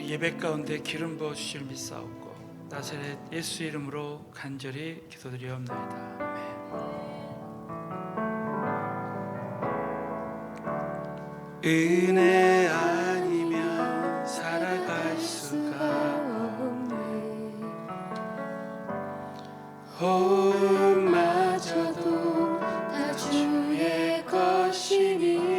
예배 가운데 기름 부어 주실 믿사옵고 나사렛 예수 이름으로 간절히 기도드리옵나이다. 아멘. 은혜 아니면 살아갈 수가 없네. 호흡마저도 다 주의 것이니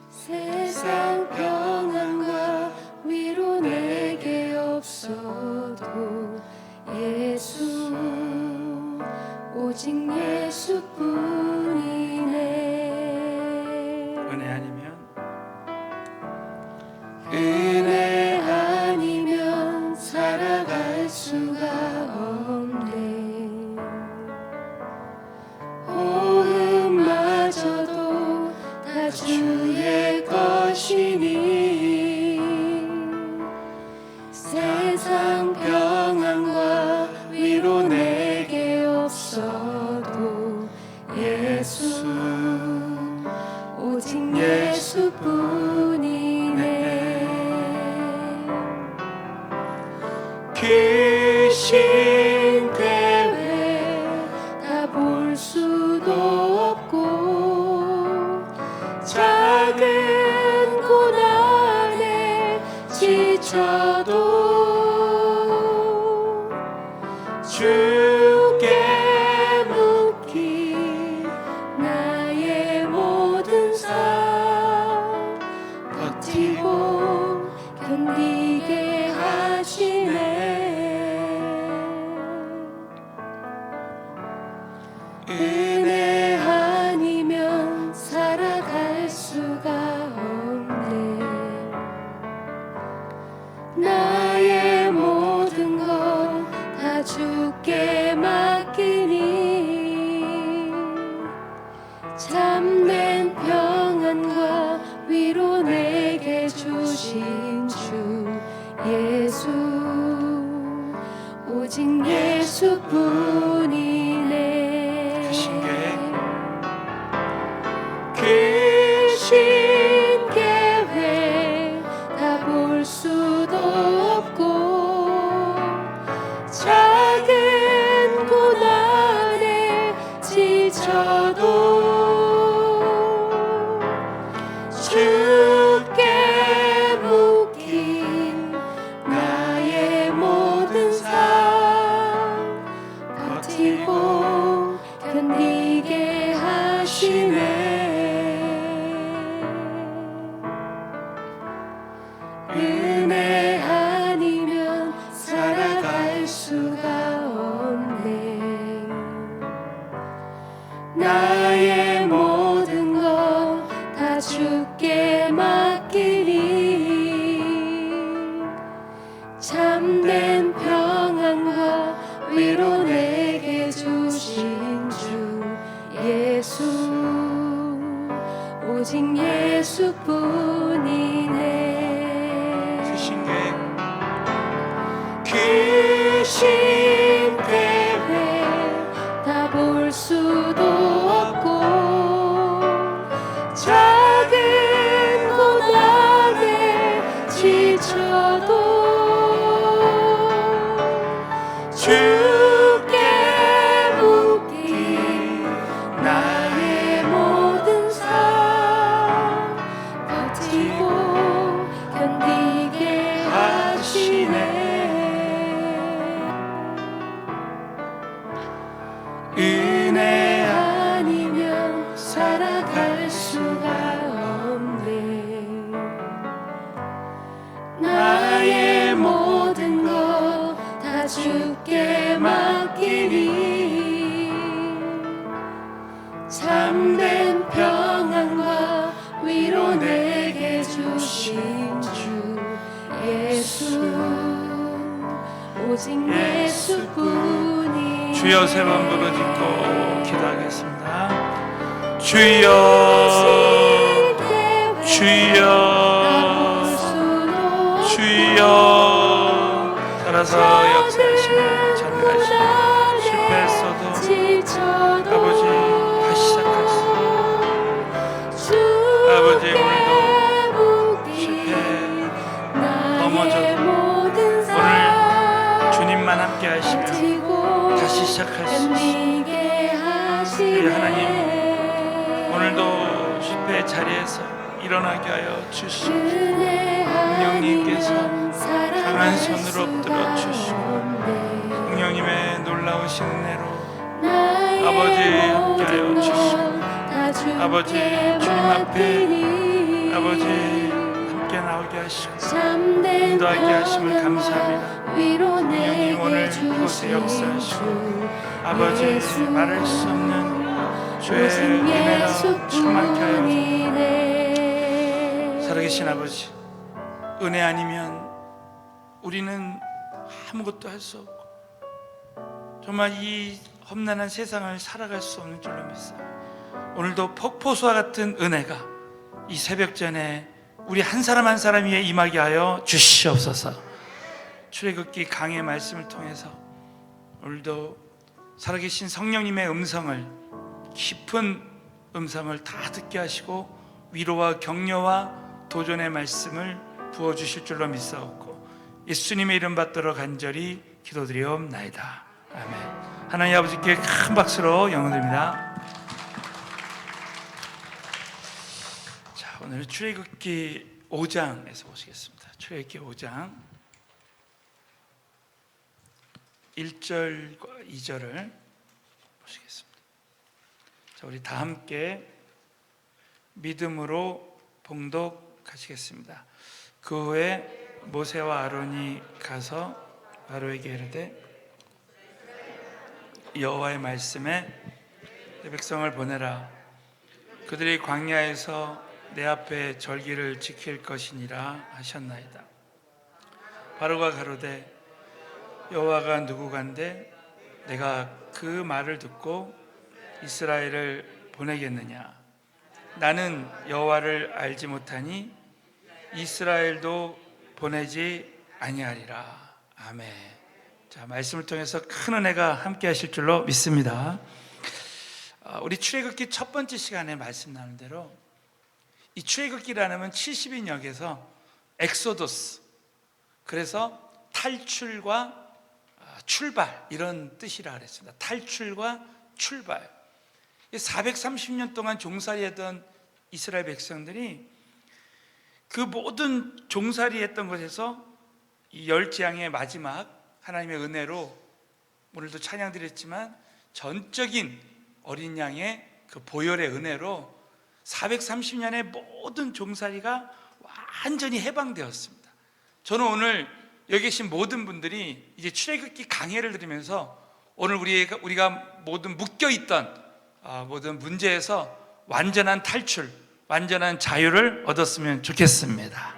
세상 평안과 위로 내게 없어도 예수 오직 예수뿐이네. 은혜 아니면 살아갈 수가 없네. 호흡마저도 다 주의 것이니 세상 평안과 위로 내게 없어도 예수 오직 예수뿐이네. 귀신 괴회 다 볼 수도 없고 작은 고난에 지쳐도 주께 묻기 나의 모든 삶 버티고 견디게 하시네. 은혜 아니면 살아갈 수가 없네. 나의 모든 것 다 주께 맡기니 참된 평안과 위로 내게 주신 주 예수 오직 예수뿐이네. 귀신 계획 다 볼 수도 없고 작은 고난에 지쳐도 주께 묻긴 나의 모든 삶 버티고 견디게 하시네. 은혜 아니면 살아갈 수가 없네. 나의 모든 것 다 주께 맡기니 참된 평안과 위로 내게 주신 주 예수 오직 예수뿐이네. 귀신 계획 다 볼 수도 없고 작은 고난에 지쳐도 주께 묻기 나의 모든 삶 버티고 견디게 하시네. 은혜 아니면 살아갈 수가 없네. 나의 모든 것 다 주께 맡기니 참된 평안과 위로 내게 주신 주 예수 오직 예수뿐이. 주여 세 번 부르짖고 기도하겠습니다. 주여 주여 주여 따라서 역사하시며 찬양하시며 실패했어도 아버지 다시 시작하시오. 아버지 오늘도 실패 시작할 수 있습니다. 우리 하나님, 오늘도 실패의 자리에서 일어나게 하여 주시고 성령님께서 강한 손으로 엎드려 주시고 성령님의 놀라우신 은혜로 아버지 함께하여 주시고 아버지 주님 앞에 아버지 함께 나오게 하시고 인도하게 하심을 감사합니다. 성령님 오늘 이곳에 역사하시고 아버지 말할 수 없는 주의 은혜로 충만케 하여 주옵소서. 살아계신 아버지, 은혜 아니면 우리는 아무것도 할 수 없고 정말 이 험난한 세상을 살아갈 수 없는 줄로 믿습니다. 오늘도 폭포수와 같은 은혜가 이 새벽전에 우리 한 사람 한 사람 위에 임하게 하여 주시옵소서. 출애굽기 강의 말씀을 통해서 오늘도 살아계신 성령님의 음성을, 깊은 음성을 다 듣게 하시고 위로와 격려와 도전의 말씀을 부어주실 줄로 믿사옵고 예수님의 이름 받들어 간절히 기도드리옵나이다. 아멘. 하나님 아버지께 큰 박수로 영광드립니다. 자, 오늘 출애굽기 5장에서 보시겠습니다. 출애굽기 5장 1절과 2절을 보시겠습니다. 자, 우리 다 함께 믿음으로 봉독하시겠습니다. 그 후에 모세와 아론이 가서 바로에게 이르되 여호와의 말씀에 내 백성을 보내라. 그들이 광야에서 내 앞에 절기를 지킬 것이니라 하셨나이다. 바로가 가로되 여호와가 누구간데 내가 그 말을 듣고 이스라엘을 보내겠느냐. 나는 여호와를 알지 못하니 이스라엘도 보내지 아니하리라. 아멘. 자, 말씀을 통해서 큰 은혜가 함께 하실 줄로 믿습니다. 우리 출애굽기 첫 번째 시간에 말씀 나눈 대로 이 출애굽기라는 70인 역에서 엑소더스, 그래서 탈출과 출발, 이런 뜻이라 그랬습니다. 탈출과 출발. 430년 동안 종살이했던 이스라엘 백성들이 그 모든 종살이했던 것에서 이 열 재앙의 마지막 하나님의 은혜로 오늘도 찬양드렸지만 전적인 어린 양의 그 보혈의 은혜로 430년의 모든 종살이가 완전히 해방되었습니다. 저는 오늘 여기 계신 모든 분들이 이제 출애굽기 강해를 들으면서 오늘 우리가 모든 묶여있던 모든 문제에서 완전한 탈출, 완전한 자유를 얻었으면 좋겠습니다.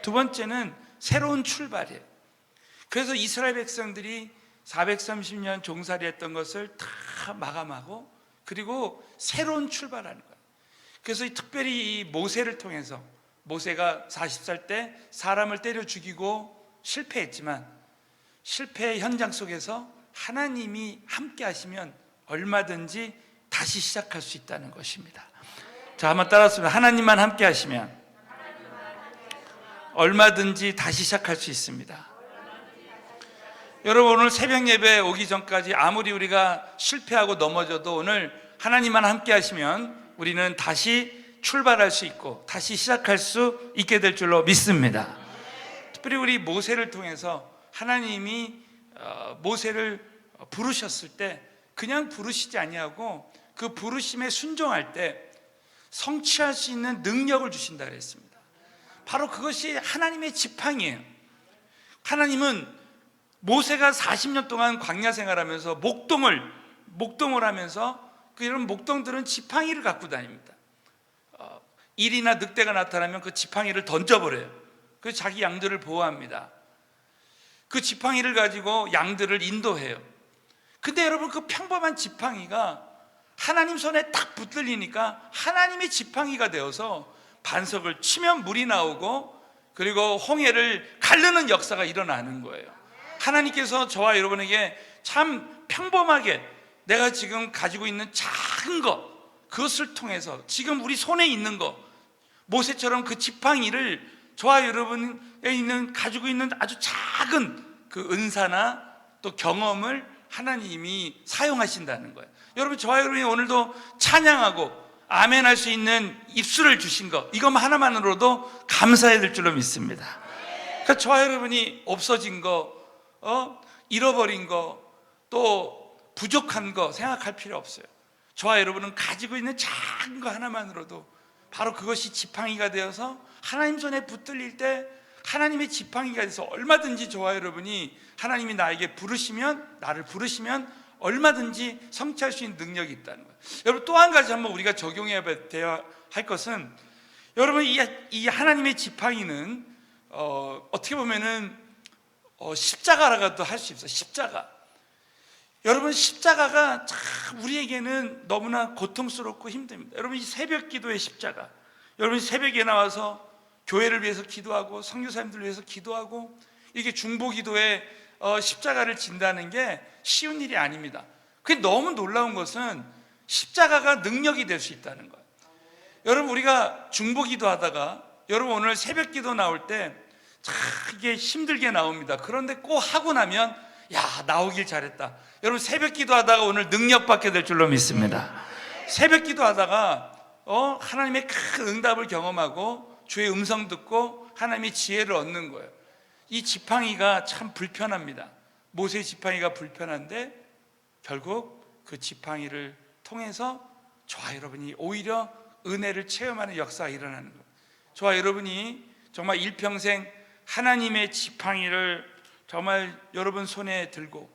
두 번째는 새로운 출발이에요. 그래서 이스라엘 백성들이 430년 종살이했던 것을 다 마감하고 그리고 새로운 출발하는 거예요. 그래서 특별히 이 모세를 통해서, 모세가 40살 때 사람을 때려 죽이고 실패했지만 실패의 현장 속에서 하나님이 함께 하시면 얼마든지 다시 시작할 수 있다는 것입니다. 자, 한번 따라하겠습니다. 하나님만 함께 하시면 얼마든지 다시 시작할 수 있습니다. 여러분, 오늘 새벽 예배 오기 전까지 아무리 우리가 실패하고 넘어져도 오늘 하나님만 함께 하시면 우리는 다시 출발할 수 있고 다시 시작할 수 있게 될 줄로 믿습니다. 특별히 우리 모세를 통해서 하나님이 모세를 부르셨을 때 그냥 부르시지 아니하고 그 부르심에 순종할 때 성취할 수 있는 능력을 주신다 그랬습니다. 바로 그것이 하나님의 지팡이에요. 하나님은 모세가 40년 동안 광야 생활하면서 목동을 하면서 이런 목동들은 지팡이를 갖고 다닙니다. 일이나 늑대가 나타나면 그 지팡이를 던져버려요. 그래서 자기 양들을 보호합니다. 그 지팡이를 가지고 양들을 인도해요. 근데 여러분, 그 평범한 지팡이가 하나님 손에 딱 붙들리니까 하나님의 지팡이가 되어서 반석을 치면 물이 나오고 그리고 홍해를 가르는 역사가 일어나는 거예요. 하나님께서 저와 여러분에게 참 평범하게 내가 지금 가지고 있는 작은 것, 그것을 통해서 지금 우리 손에 있는 것, 모세처럼 그 지팡이를 저와 여러분에 가지고 있는 아주 작은 그 은사나 또 경험을 하나님이 사용하신다는 거예요. 여러분, 저와 여러분이 오늘도 찬양하고 아멘 할 수 있는 입술을 주신 것, 이것 하나만으로도 감사해야 될 줄로 믿습니다. 그러니까 저와 여러분이 없어진 거, 잃어버린 거, 또 부족한 거 생각할 필요 없어요. 저와 여러분은 가지고 있는 작은 거 하나만으로도 바로 그것이 지팡이가 되어서 하나님 손에 붙들릴 때 하나님의 지팡이가 돼서 얼마든지 저와 여러분이 하나님이 나에게 부르시면, 나를 부르시면 얼마든지 성취할 수 있는 능력이 있다는 거예요. 여러분, 또 한 가지 한번 우리가 적용해야 할 것은, 여러분, 이 하나님의 지팡이는 어떻게 보면은 십자가라고도 할 수 있어요. 십자가. 여러분, 십자가가 참 우리에게는 너무나 고통스럽고 힘듭니다. 여러분, 이 새벽 기도의 십자가, 여러분 새벽에 나와서 교회를 위해서 기도하고 선교사님들을 위해서 기도하고 이렇게 중보 기도에 십자가를 진다는 게 쉬운 일이 아닙니다. 그게 너무 놀라운 것은 십자가가 능력이 될 수 있다는 거예요. 여러분, 우리가 중보 기도하다가, 여러분 오늘 새벽 기도 나올 때 참 이게 힘들게 나옵니다. 그런데 꼭 하고 나면 나오길 잘했다. 여러분, 새벽 기도하다가 오늘 능력 받게 될 줄로 믿습니다. 새벽 기도하다가 하나님의 큰 응답을 경험하고 주의 음성 듣고 하나님의 지혜를 얻는 거예요. 이 지팡이가 참 불편합니다. 모세의 지팡이가 불편한데 결국 그 지팡이를 통해서 저와 여러분이 오히려 은혜를 체험하는 역사가 일어나는 거예요. 저와 여러분이 정말 일평생 하나님의 지팡이를 정말 여러분 손에 들고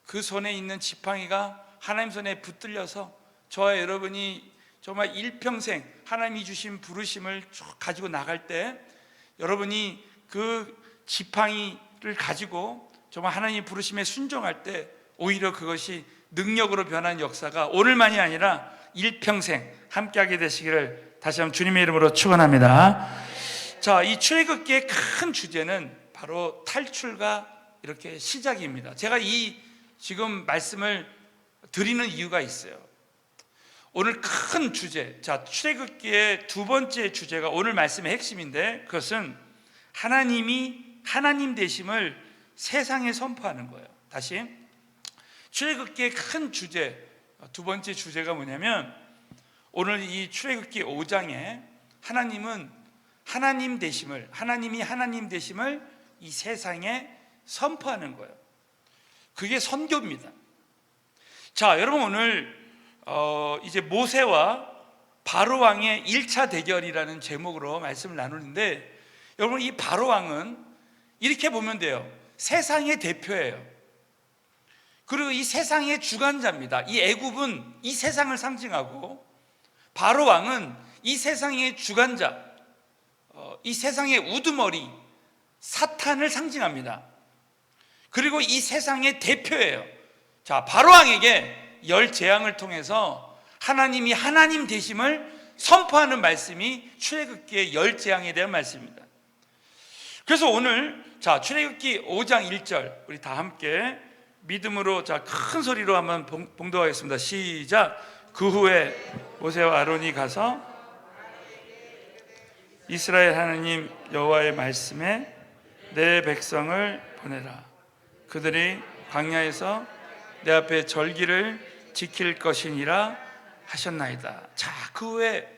그 손에 있는 지팡이가 하나님 손에 붙들려서 저와 여러분이 정말 일평생 하나님이 주신 부르심을 쭉 가지고 나갈 때, 여러분이 그 지팡이를 가지고 정말 하나님 부르심에 순종할 때 오히려 그것이 능력으로 변한 역사가 오늘만이 아니라 일평생 함께하게 되시기를 다시 한번 주님의 이름으로 축원합니다. 자, 이 출애굽기의 큰 주제는 바로 탈출과 이렇게 시작입니다. 제가 이 지금 말씀을 드리는 이유가 있어요. 오늘 큰 주제, 자, 출애굽기의 두 번째 주제가 오늘 말씀의 핵심인데, 그것은 하나님이 하나님 되심을 세상에 선포하는 거예요. 다시, 출애굽기의 큰 주제, 두 번째 주제가 뭐냐면, 오늘 이 출애굽기 5장에 하나님은 하나님 되심을, 하나님이 하나님 되심을 이 세상에 선포하는 거예요. 그게 선교입니다. 자, 여러분, 오늘 이제 모세와 바로 왕의 1차 대결이라는 제목으로 말씀을 나누는데, 여러분, 이 바로 왕은 이렇게 보면 돼요. 세상의 대표예요. 그리고 이 세상의 주관자입니다. 이 애굽은 이 세상을 상징하고, 바로 왕은 이 세상의 주관자, 이 세상의 우두머리 사탄을 상징합니다. 그리고 이 세상의 대표예요. 자, 바로 왕에게 열 재앙을 통해서 하나님이 하나님 되심을 선포하는 말씀이 출애굽기의 열 재앙에 대한 말씀입니다. 그래서 오늘 자, 출애굽기 5장 1절 우리 다 함께 믿음으로 자, 큰 소리로 한번 봉독하겠습니다. 시작. 그 후에 모세와 아론이 가서 이스라엘 하나님 여호와의 말씀에 내 백성을 보내라. 그들이 광야에서 내 앞에 절기를 지킬 것이니라 하셨나이다. 자, 그 후에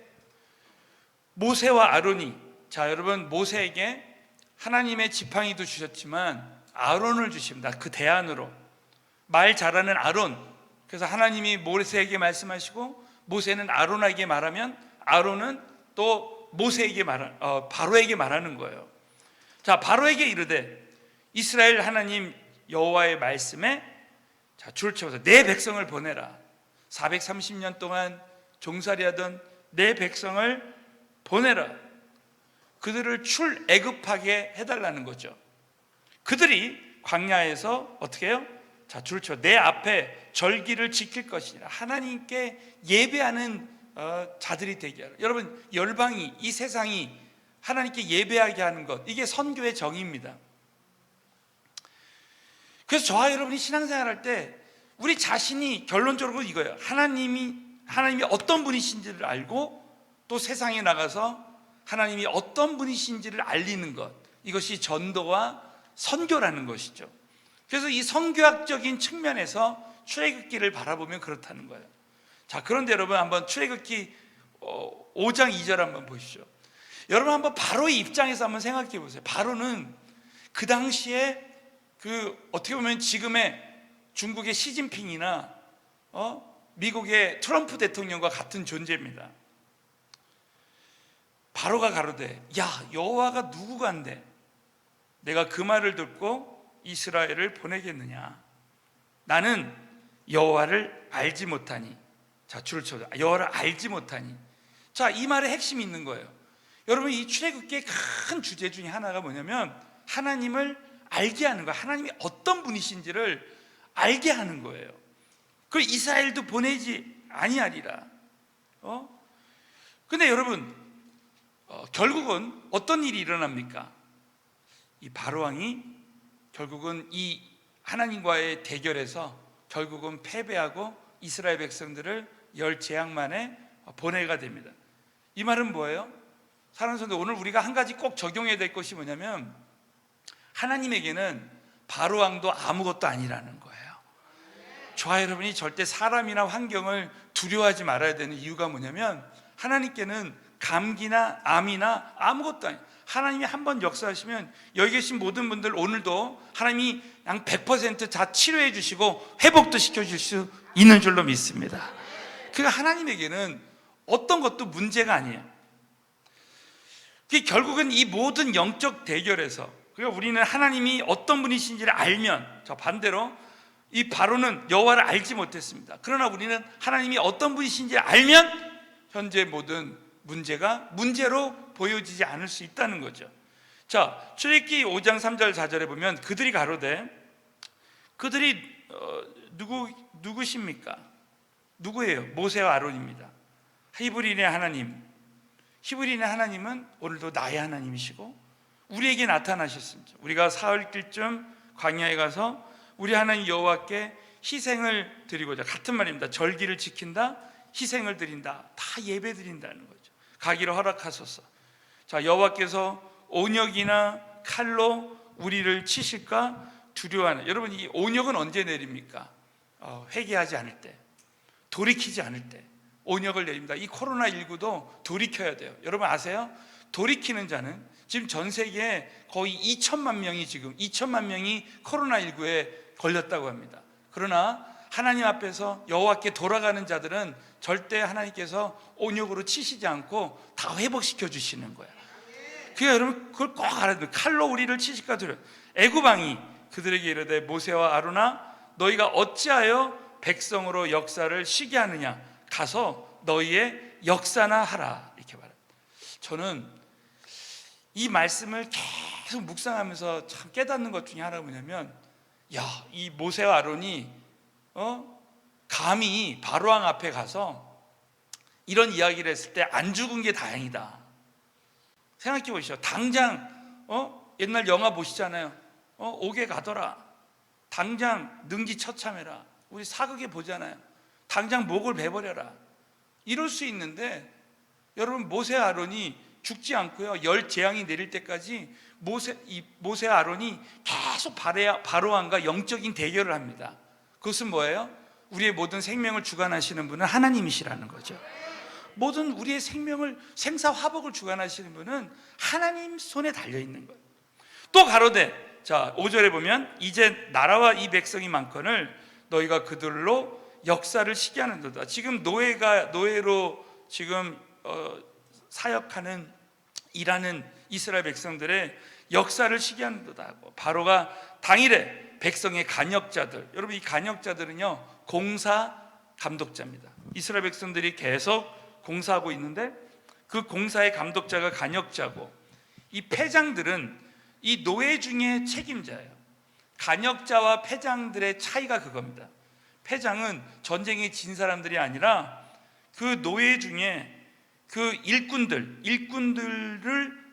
모세와 아론이, 자, 여러분, 모세에게 하나님의 지팡이도 주셨지만 아론을 주십니다. 그 대안으로 말 잘하는 아론. 그래서 하나님이 모세에게 말씀하시고 모세는 아론에게 말하면 아론은 또 모세에게 바로에게 말하는 거예요. 자, 바로에게 이르되 이스라엘 하나님 여호와의 말씀에 자, 줄을 채워서 내 백성을 보내라. 430년 동안 종살이하던 내 백성을 보내라. 그들을 출애굽하게 해달라는 거죠. 그들이 광야에서 어떻게 해요? 자, 줄을 채워 내 앞에 절기를 지킬 것이니라. 하나님께 예배하는 자들이 되게 하라. 여러분, 열방이, 이 세상이 하나님께 예배하게 하는 것, 이게 선교의 정의입니다. 그래서 저와 여러분이 신앙생활할 때 우리 자신이 결론적으로 이거예요. 하나님이 어떤 분이신지를 알고 또 세상에 나가서 하나님이 어떤 분이신지를 알리는 것, 이것이 전도와 선교라는 것이죠. 그래서 이 선교학적인 측면에서 출애굽기를 바라보면 그렇다는 거예요. 자, 그런데 여러분 한번 출애굽기 5장 2절 한번 보시죠. 여러분 한번 바로의 입장에서 한번 생각해 보세요. 바로는 그 당시에 어떻게 보면 지금의 중국의 시진핑이나 미국의 트럼프 대통령과 같은 존재입니다. 바로가 가로되, 야, 여호와가 누구간데 내가 그 말을 듣고 이스라엘을 보내겠느냐? 나는 여호와를 알지 못하니. 자, 줄을 쳐. 여호와를 알지 못하니. 자, 이 말에 핵심이 있는 거예요. 여러분, 이 출애굽기의 큰 주제 중에 하나가 뭐냐면 하나님을 알게 하는 거예요. 하나님이 어떤 분이신지를 알게 하는 거예요. 그 이스라엘도 보내지 아니하리라. 근데 여러분, 결국은 어떤 일이 일어납니까? 이 바로왕이 결국은 이 하나님과의 대결에서 결국은 패배하고 이스라엘 백성들을 열 재앙 만에 보내가 됩니다. 이 말은 뭐예요? 사랑하는 성도, 오늘 우리가 한 가지 꼭 적용해야 될 것이 뭐냐면 하나님에게는 바로왕도 아무것도 아니라는 거예요. 저와 여러분이 절대 사람이나 환경을 두려워하지 말아야 되는 이유가 뭐냐면 하나님께는 감기나 암이나 아무것도 아니에요. 하나님이 한번 역사하시면 여기 계신 모든 분들 오늘도 하나님이 양 100% 다 치료해 주시고 회복도 시켜줄 수 있는 줄로 믿습니다. 그러니까 하나님에게는 어떤 것도 문제가 아니에요. 결국은 이 모든 영적 대결에서 우리는 하나님이 어떤 분이신지를 알면, 저 반대로 이 바로는 여호와를 알지 못했습니다. 그러나 우리는 하나님이 어떤 분이신지 알면 현재 모든 문제가 문제로 보여지지 않을 수 있다는 거죠. 자, 출애굽기 5장 3절 4절에 보면 그들이 가로되, 그들이 누구십니까? 누구예요? 모세와 아론입니다. 히브리인의 하나님. 히브리인의 하나님은 오늘도 나의 하나님이시고 우리에게 나타나셨습니다. 우리가 사흘길쯤 광야에 가서 우리 하나님 여호와께 희생을 드리고자, 같은 말입니다. 절기를 지킨다, 희생을 드린다, 다 예배 드린다는 거죠. 가기를 허락하소서. 자, 여호와께서 온역이나 칼로 우리를 치실까 두려워하는, 여러분 이 온역은 언제 내립니까? 회개하지 않을 때, 돌이키지 않을 때 온역을 내립니다. 이 코로나19도 돌이켜야 돼요. 여러분 아세요? 돌이키는 자는 지금 전 세계에 거의 2천만 명이 지금 2천만 명이 코로나19에 걸렸다고 합니다. 그러나 하나님 앞에서 여호와께 돌아가는 자들은 절대 하나님께서 온역으로 치시지 않고 다 회복시켜 주시는 거예요. 그러니까 여러분 그걸 꼭 알아야 돼요. 칼로 우리를 치실까 두려워. 애굽 왕이 그들에게 이르되, 모세와 아론아, 너희가 어찌하여 백성으로 역사를 쉬게 하느냐? 가서 너희의 역사나 하라. 이렇게 말합니다. 저는 이 말씀을 계속 묵상하면서 참 깨닫는 것 중에 하나가 뭐냐면, 야, 이 모세와 아론이 감히 바로왕 앞에 가서 이런 이야기를 했을 때 안 죽은 게 다행이다. 생각해 보시죠. 당장 옛날 영화 보시잖아요. 옥에 가더라. 당장 능지처참해라. 우리 사극에 보잖아요. 당장 목을 베버려라. 이럴 수 있는데 여러분, 모세와 아론이 죽지 않고요, 열 재앙이 내릴 때까지 모세와 아론이 계속 바로왕과 영적인 대결을 합니다. 그것은 뭐예요? 우리의 모든 생명을 주관하시는 분은 하나님이시라는 거죠. 모든 우리의 생명을, 생사화복을 주관하시는 분은 하나님 손에 달려있는 거예요. 또 가로되, 자 5절에 보면, 이제 나라와 이 백성이 많거늘 너희가 그들로 역사를 쉬게 하는도다. 지금 노예로 지금 사역하는, 일하는 이스라엘 백성들의 역사를 쉬게 하는도다 하고, 바로가 당일에 백성의 간역자들, 여러분 이 간역자들은요 공사 감독자입니다. 이스라엘 백성들이 계속 공사하고 있는데 그 공사의 감독자가 간역자고, 이 패장들은 이 노예 중에 책임자예요. 간역자와 패장들의 차이가 그겁니다. 패장은 전쟁에 진 사람들이 아니라 그 노예 중에 그 일꾼들을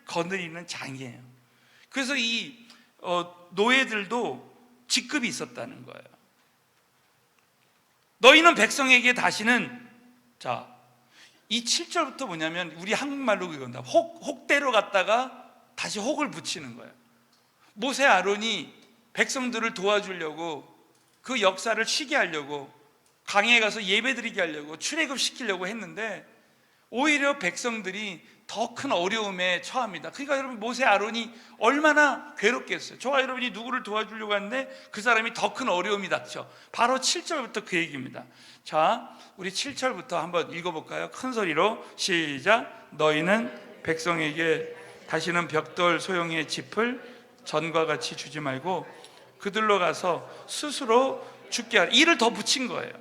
거느리는 장이에요. 그래서 이 노예들도 직급이 있었다는 거예요. 너희는 백성에게 다시는, 자, 이 7절부터 뭐냐면 우리 한국말로 그건다. 혹대로 갔다가 다시 혹을 붙이는 거예요. 모세 아론이 백성들을 도와주려고 그 역사를 쉬게 하려고, 강에 가서 예배드리게 하려고, 출애굽시키려고 했는데 오히려 백성들이 더 큰 어려움에 처합니다. 그러니까 여러분, 모세 아론이 얼마나 괴롭겠어요. 저와 여러분이 누구를 도와주려고 하는데 그 사람이 더 큰 어려움이 닥쳐. 바로 7절부터 그 얘기입니다. 자, 우리 7절부터 한번 읽어볼까요? 큰 소리로 시작. 너희는 백성에게 다시는 벽돌 소형의 짚을 전과 같이 주지 말고 그들로 가서 스스로 죽게 하라. 이를 더 붙인 거예요.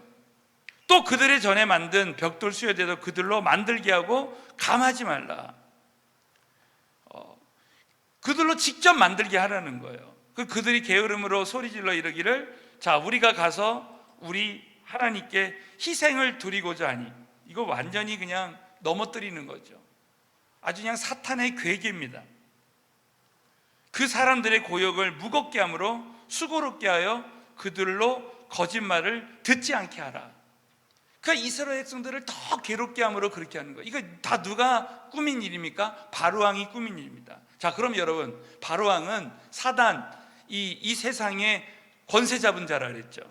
또 그들의 전에 만든 벽돌 수여대도 그들로 만들게 하고 감하지 말라. 그들로 직접 만들게 하라는 거예요. 그들이 게으름으로 소리질러 이르기를, 자, 우리가 가서 우리 하나님께 희생을 드리고자 하니. 이거 완전히 그냥 넘어뜨리는 거죠. 아주 그냥 사탄의 괴계입니다. 그 사람들의 고역을 무겁게 함으로 수고롭게 하여 그들로 거짓말을 듣지 않게 하라. 그러니까 이스라엘 백성들을 더 괴롭게 함으로 그렇게 하는 거예요. 이거 다 누가 꾸민 일입니까? 바로왕이 꾸민 일입니다. 자, 그럼 여러분, 바로왕은 사단, 이 세상의 권세 잡은 자라 그랬죠.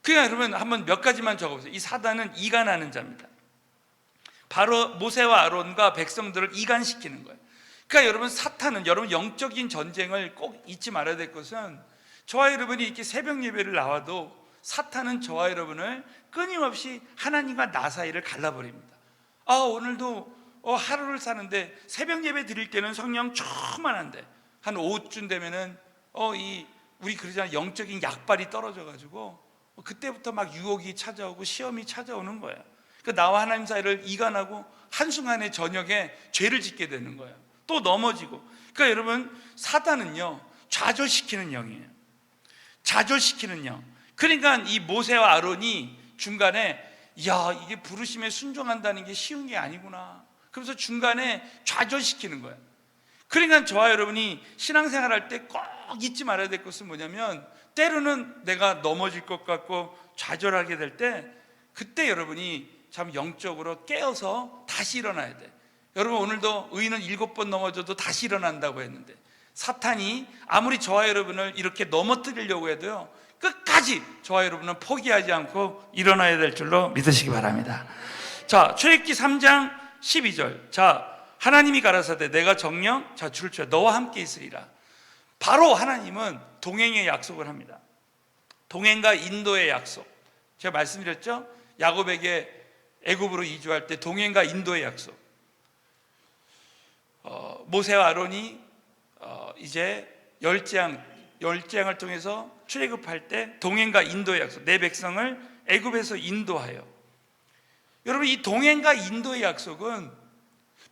그러니까 여러분, 한번 몇 가지만 적어보세요. 이 사단은 이간하는 자입니다. 바로 모세와 아론과 백성들을 이간시키는 거예요. 그러니까 여러분, 사탄은, 여러분 영적인 전쟁을 꼭 잊지 말아야 될 것은, 저와 여러분이 이렇게 새벽 예배를 나와도 사탄은 저와 여러분을 끊임없이 하나님과 나 사이를 갈라버립니다. 오늘도 하루를 사는데 새벽 예배 드릴 때는 성령 충만한데 한 오후쯤 되면은 우리 그러잖아요. 영적인 약발이 떨어져가지고 그때부터 막 유혹이 찾아오고 시험이 찾아오는 거예요. 그러니까 나와 하나님 사이를 이간하고 한순간에 저녁에 죄를 짓게 되는 거예요. 또 넘어지고. 그러니까 여러분, 사단은요, 좌절시키는 영이에요. 좌절시키는 영. 그러니까 이 모세와 아론이 중간에, 야, 이게 부르심에 순종한다는 게 쉬운 게 아니구나. 그래서 중간에 좌절시키는 거예요. 그러니까 저와 여러분이 신앙생활 할 때 꼭 잊지 말아야 될 것은 뭐냐면, 때로는 내가 넘어질 것 같고 좌절하게 될 때, 그때 여러분이 참 영적으로 깨어서 다시 일어나야 돼. 여러분, 오늘도 의인은 7번 넘어져도 다시 일어난다고 했는데, 사탄이 아무리 저와 여러분을 이렇게 넘어뜨리려고 해도요, 끝까지 저와 여러분은 포기하지 않고 일어나야 될 줄로 믿으시기 바랍니다. 자, 출애굽기 3장 12절. 자, 하나님이 가라사대 내가 정령 줄쳐 너와 함께 있으리라. 바로 하나님은 동행의 약속을 합니다. 동행과 인도의 약속. 제가 말씀드렸죠? 야곱에게 애굽으로 이주할 때 동행과 인도의 약속. 모세와 아론이 이제 열재앙을 통해서 출애굽할 때 동행과 인도의 약속, 내 백성을 애굽에서 인도하여. 여러분, 이 동행과 인도의 약속은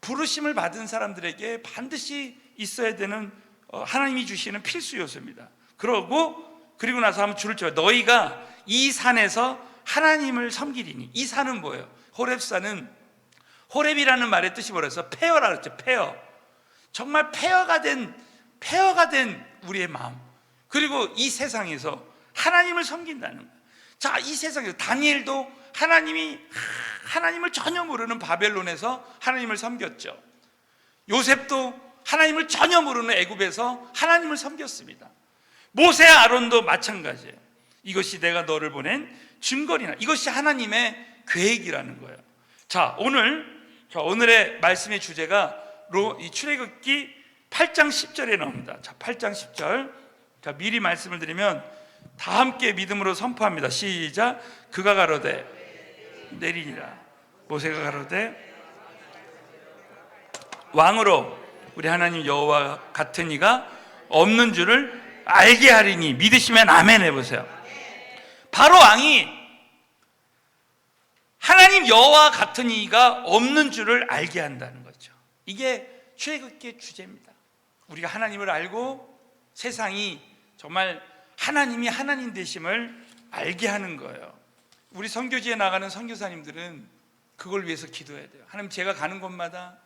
부르심을 받은 사람들에게 반드시 있어야 되는 하나님이 주시는 필수 요소입니다. 그리고 나서 한번 줄을 쳐요. 너희가 이 산에서 하나님을 섬기리니. 이 산은 뭐예요? 호렙산은, 호렙이라는 말의 뜻이 뭐라서 폐허라 그랬죠. 폐허. 정말 폐허가 된 우리의 마음. 그리고 이 세상에서 하나님을 섬긴다는 거예요. 자, 이 세상에서 다니엘도 하나님을 전혀 모르는 바벨론에서 하나님을 섬겼죠. 요셉도 하나님을 전혀 모르는 애굽에서 하나님을 섬겼습니다. 모세 아론도 마찬가지예요. 이것이 내가 너를 보낸 증거리나. 이것이 하나님의 계획이라는 거예요. 자, 오늘의 말씀의 주제가 이 출애굽기 8장 10절에 나옵니다. 자, 8장 10절. 자, 미리 말씀을 드리면 다 함께 믿음으로 선포합니다. 시작. 그가 가로되 내리니라. 모세가 가로되 왕으로 우리 하나님 여호와 같은 이가 없는 줄을 알게 하리니. 믿으시면 아멘 해보세요. 바로 왕이 하나님 여호와 같은 이가 없는 줄을 알게 한다는 거죠. 이게 출애굽기의 주제입니다. 우리가 하나님을 알고 세상이 정말 하나님이 하나님 되심을 알게 하는 거예요. 우리 선교지에 나가는 선교사님들은 그걸 위해서 기도해야 돼요. 하나님, 제가 가는 곳마다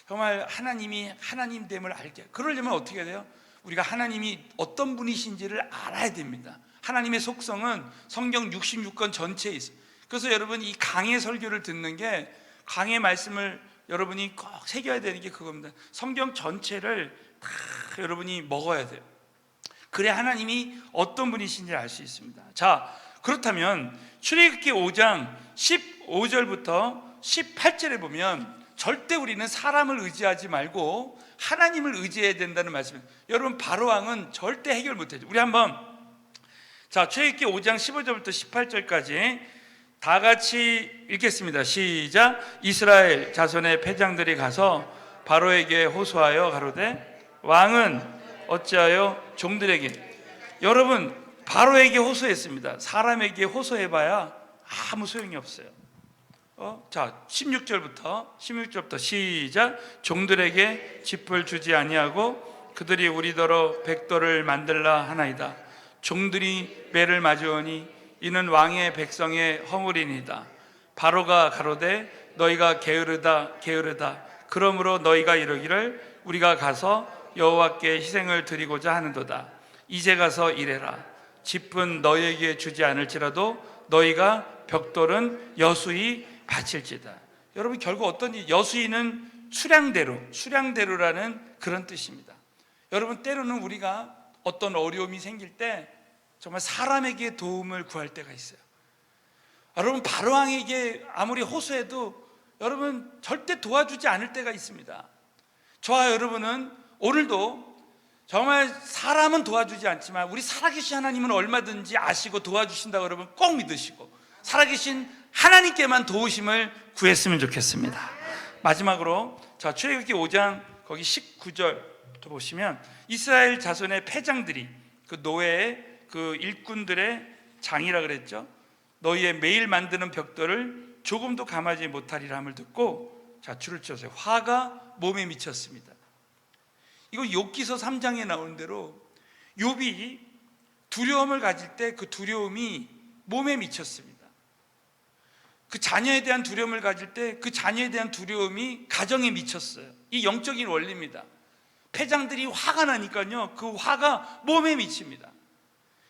정말 하나님이 하나님됨을 알게. 그러려면 어떻게 해야 돼요? 우리가 하나님이 어떤 분이신지를 알아야 됩니다. 하나님의 속성은 성경 66권 전체에 있어요. 그래서 여러분, 이 강의 설교를 듣는 게, 강의 말씀을 여러분이 꼭 새겨야 되는 게 그겁니다. 성경 전체를 다 여러분이 먹어야 돼요. 그래야 하나님이 어떤 분이신지 알 수 있습니다. 자, 그렇다면 출애굽기 5장 15절부터 18절에 보면 절대 우리는 사람을 의지하지 말고 하나님을 의지해야 된다는 말씀입니다. 여러분, 바로왕은 절대 해결 못하죠. 우리 한번 출애굽기 5장 15절부터 18절까지 다 같이 읽겠습니다. 시작. 이스라엘 자손의 패장들이 가서 바로에게 호소하여 가로되 왕은 어찌하여 종들에게, 여러분, 바로에게 호소했습니다. 사람에게 호소해봐야 아무 소용이 없어요. 16절부터 시작. 종들에게 짚을 주지 아니하고 그들이 우리더러 백도를 만들라 하나이다. 종들이 매를 맞으오니 이는 왕의 백성의 허물이니이다. 바로가 가로되 너희가 게으르다 게으르다. 그러므로 너희가 이르기를 우리가 가서 여호와께 희생을 드리고자 하는도다. 이제 가서 이래라. 짚은 너희에게 주지 않을지라도 너희가 벽돌은 여수이 바칠지다. 여러분, 결국 어떤 일, 여수이는 수량대로라는 그런 뜻입니다. 여러분, 때로는 우리가 어떤 어려움이 생길 때 정말 사람에게 도움을 구할 때가 있어요. 여러분, 바로왕에게 아무리 호소해도 여러분 절대 도와주지 않을 때가 있습니다. 저와 여러분은 오늘도 정말 사람은 도와주지 않지만 우리 살아계신 하나님은 얼마든지 아시고 도와주신다고 여러분 꼭 믿으시고 살아계신 하나님께만 도우심을 구했으면 좋겠습니다. 마지막으로 출애굽기 5장 거기 19절부터 보시면 이스라엘 자손의 패장들이 그 노예의 그 일꾼들의 장이라 그랬죠. 너희의 매일 만드는 벽돌을 조금도 감하지 못하리라 함을 듣고 줄을 쳐서 화가 몸에 미쳤습니다. 이거 욥기서 3장에 나오는 대로 욥이 두려움을 가질 때 그 두려움이 몸에 미쳤습니다. 그 자녀에 대한 두려움을 가질 때 그 자녀에 대한 두려움이 가정에 미쳤어요. 이 영적인 원리입니다. 패장들이 화가 나니까요, 그 화가 몸에 미칩니다.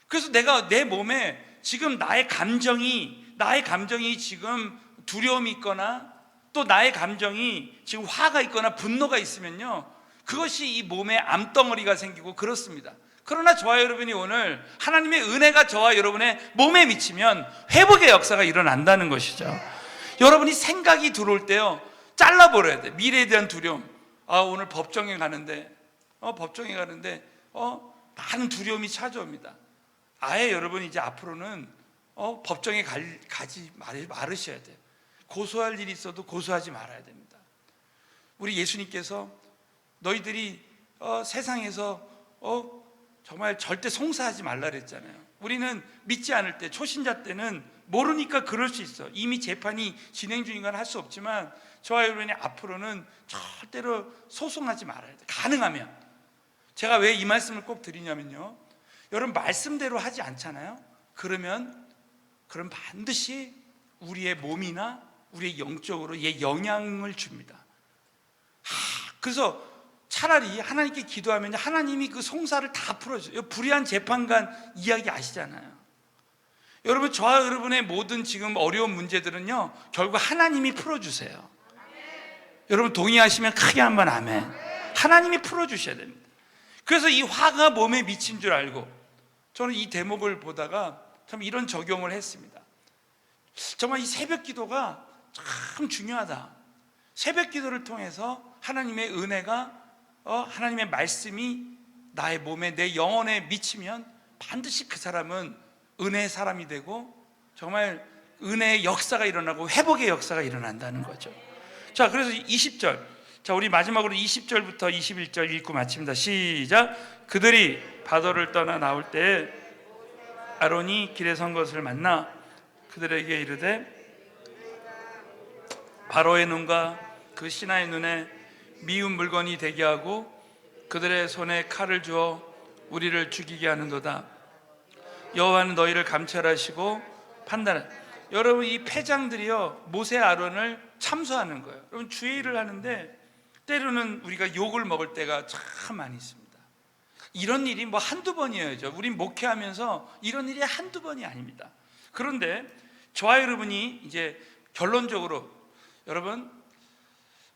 그래서 내가 내 몸에 지금 나의 감정이 지금 두려움이 있거나 또 나의 감정이 지금 화가 있거나 분노가 있으면요, 그것이 이 몸에 암덩어리가 생기고 그렇습니다. 그러나 저와 여러분이 오늘 하나님의 은혜가 저와 여러분의 몸에 미치면 회복의 역사가 일어난다는 것이죠. 여러분이 생각이 들어올 때요, 잘라버려야 돼. 미래에 대한 두려움. 오늘 법정에 가는데 많은 두려움이 찾아옵니다. 아예 여러분이 이제 앞으로는 법정에 가지 말으셔야 돼요. 고소할 일이 있어도 고소하지 말아야 됩니다. 우리 예수님께서 너희들이 세상에서 정말 절대 송사하지 말라 그랬잖아요. 우리는 믿지 않을 때, 초신자 때는 모르니까 그럴 수 있어. 이미 재판이 진행 중인 건 할 수 없지만 저와 여러분이 앞으로는 절대로 소송하지 말아야 돼. 가능하면. 제가 왜 이 말씀을 꼭 드리냐면요, 여러분 말씀대로 하지 않잖아요. 그럼 반드시 우리의 몸이나 우리의 영적으로 영향을 줍니다. 그래서 차라리 하나님께 기도하면 하나님이 그 송사를 다 풀어줘요. 불의한 재판관 이야기 아시잖아요. 여러분, 저와 여러분의 모든 지금 어려운 문제들은요, 결국 하나님이 풀어주세요. 여러분 동의하시면 크게 한번 아멘. 하나님이 풀어주셔야 됩니다. 그래서 이 화가 몸에 미친 줄 알고 저는 이 대목을 보다가 참 이런 적용을 했습니다. 정말 이 새벽 기도가 참 중요하다. 새벽 기도를 통해서 하나님의 은혜가 하나님의 말씀이 나의 몸에, 내 영혼에 미치면 반드시 그 사람은 은혜의 사람이 되고 정말 은혜의 역사가 일어나고 회복의 역사가 일어난다는 거죠. 그래서 20절, 우리 마지막으로 20절부터 21절 읽고 마칩니다. 시작. 그들이 바다를 떠나 나올 때에 아론이 길에 선 것을 만나 그들에게 이르되 바로의 눈과 그 신하의 눈에 미운 물건이 되게 하고 그들의 손에 칼을 주어 우리를 죽이게 하는도다. 여호와는 너희를 감찰하시고 판단하. 여러분, 이 패장들이요, 모세 아론을 참소하는 거예요. 여러분, 주의 일을 하는데 때로는 우리가 욕을 먹을 때가 참 많이 있습니다. 이런 일이 한두 번이어야죠. 우린 목회하면서 이런 일이 한두 번이 아닙니다. 그런데 저와 여러분이 이제 결론적으로, 여러분,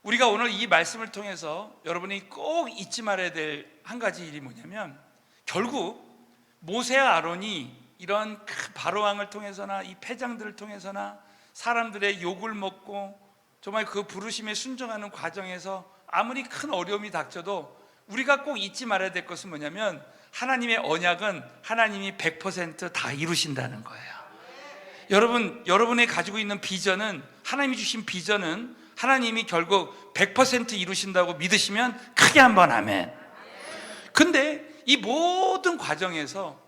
우리가 오늘 이 말씀을 통해서 여러분이 꼭 잊지 말아야 될 한 가지 일이 뭐냐면, 결국 모세와 아론이 이런 큰 바로왕을 통해서나 이 패장들을 통해서나 사람들의 욕을 먹고 정말 그 부르심에 순종하는 과정에서 아무리 큰 어려움이 닥쳐도 우리가 꼭 잊지 말아야 될 것은 뭐냐면 하나님의 언약은 하나님이 100%다 이루신다는 거예요. 여러분이 가지고 있는 비전은, 하나님이 주신 비전은 하나님이 결국 100% 이루신다고 믿으시면 크게 한번 아멘. 근데 이 모든 과정에서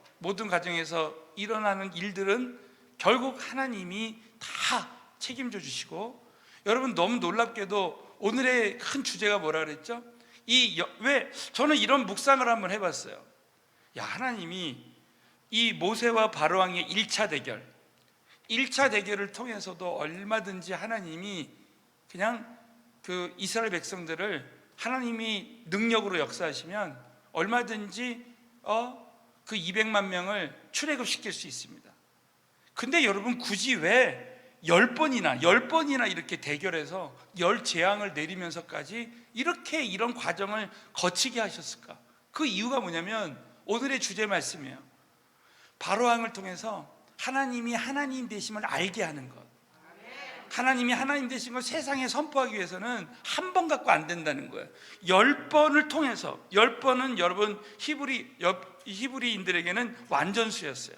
일어나는 일들은 결국 하나님이 다 책임져 주시고, 여러분 너무 놀랍게도 오늘의 큰 주제가 뭐라 그랬죠? 왜 저는 이런 묵상을 한번 해봤어요. 야, 하나님이 이 모세와 바로왕의 1차 대결을 통해서도 얼마든지 하나님이 그냥 그 이스라엘 백성들을 하나님이 능력으로 역사하시면 얼마든지 그 200만 명을 출애굽시킬 수 있습니다. 근데 여러분 굳이 왜 10번이나 이렇게 대결해서 10재앙을 내리면서까지 이렇게 이런 과정을 거치게 하셨을까? 그 이유가 뭐냐면 오늘의 주제 말씀이에요. 바로왕을 통해서 하나님이 하나님 되심을 알게 하는 것. 하나님이 하나님 되신 걸 세상에 선포하기 위해서는 한 번 갖고 안 된다는 거예요. 10번을 통해서, 10번은 여러분 히브리인들에게는 완전수였어요.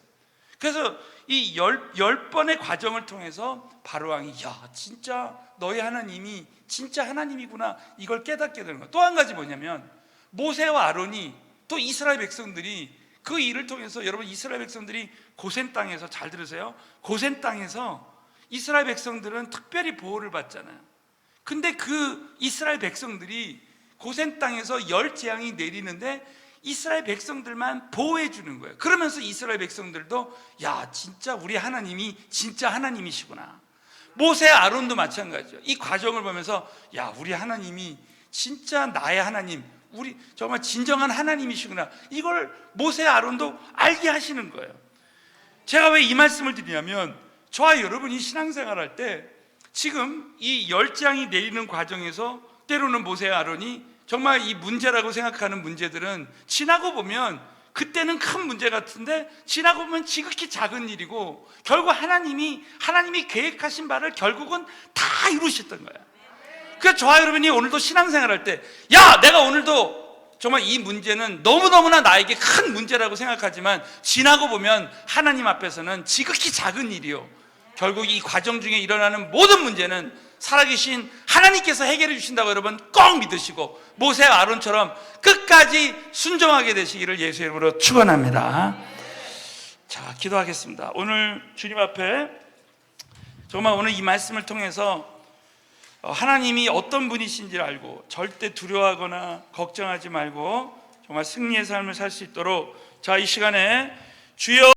그래서 이 10번의 과정을 통해서 바로왕이 야, 진짜 너희 하나님이 진짜 하나님이구나, 이걸 깨닫게 되는 거예요. 또 한 가지 뭐냐면 모세와 아론이, 또 이스라엘 백성들이 그 일을 통해서, 여러분 이스라엘 백성들이 고센 땅에서, 잘 들으세요, 고센 땅에서 이스라엘 백성들은 특별히 보호를 받잖아요. 근데 그 이스라엘 백성들이 고센 땅에서 10재앙이 내리는데 이스라엘 백성들만 보호해 주는 거예요. 그러면서 이스라엘 백성들도 야, 진짜 우리 하나님이 진짜 하나님이시구나. 모세 아론도 마찬가지죠. 이 과정을 보면서 야, 우리 하나님이 진짜 나의 하나님, 우리 정말 진정한 하나님이시구나, 이걸 모세 아론도 알게 하시는 거예요. 제가 왜 이 말씀을 드리냐면, 저와 여러분이 신앙생활할 때 지금 이 10재앙이 내리는 과정에서 때로는 모세와 아론이 정말 이 문제라고 생각하는 문제들은 지나고 보면 그때는 큰 문제 같은데 지나고 보면 지극히 작은 일이고, 결국 하나님이 계획하신 바를 결국은 다 이루셨던 거예요. 그래서 저와 여러분이 오늘도 신앙생활할 때 야, 내가 오늘도 정말 이 문제는 너무너무나 나에게 큰 문제라고 생각하지만 지나고 보면 하나님 앞에서는 지극히 작은 일이요, 결국 이 과정 중에 일어나는 모든 문제는 살아계신 하나님께서 해결해 주신다고 여러분 꼭 믿으시고 모세와 아론처럼 끝까지 순종하게 되시기를 예수의 이름으로 축원합니다. 자, 기도하겠습니다. 오늘 주님 앞에 정말 오늘 이 말씀을 통해서 하나님이 어떤 분이신지를 알고 절대 두려워하거나 걱정하지 말고 정말 승리의 삶을 살 수 있도록, 자, 이 시간에 주여